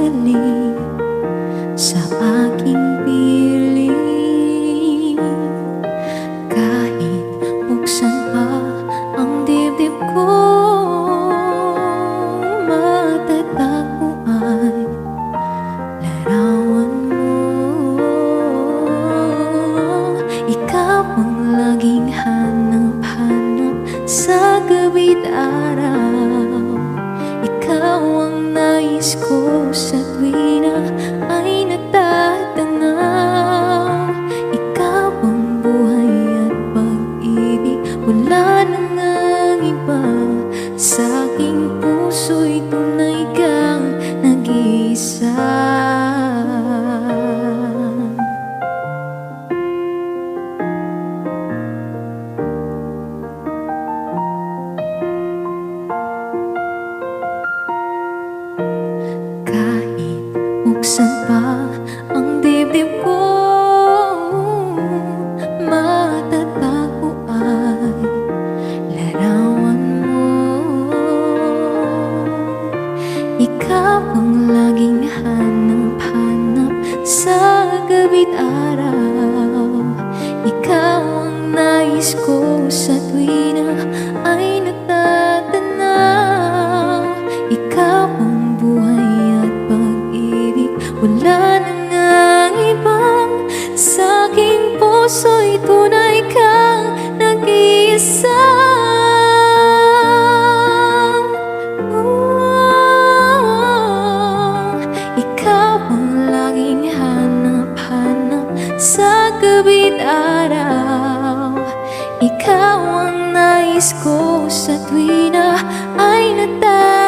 sandali sa aking piling. Kahit buksan pa ang dibdib ko, matatagpuan larawan mo. Ikaw ang laging hanap-hanap sa gabi't araw. Ikaw ang nais ko sa tuwina ay natatanaw. Ikaw ang buhay at pag-ibig, wala nang ang iba. Sa aking puso'y tunay kang nag-iisa. Buksan pa ang dibdib ko, matatagpuan larawan mo. Ikaw ang laging hanap-hanap sa gabi't araw. Ikaw ang nais ko sa tuwina ay natatanaw. Ikaw ang buhay at pag-ibig, wala nang ang ibang. Sa aking puso'y tunay kang nag-iisa. Ikaw ang laging hanap-hanap sa gabi't araw. Ikaw ang nais ko sa tuwina ay natatanaw.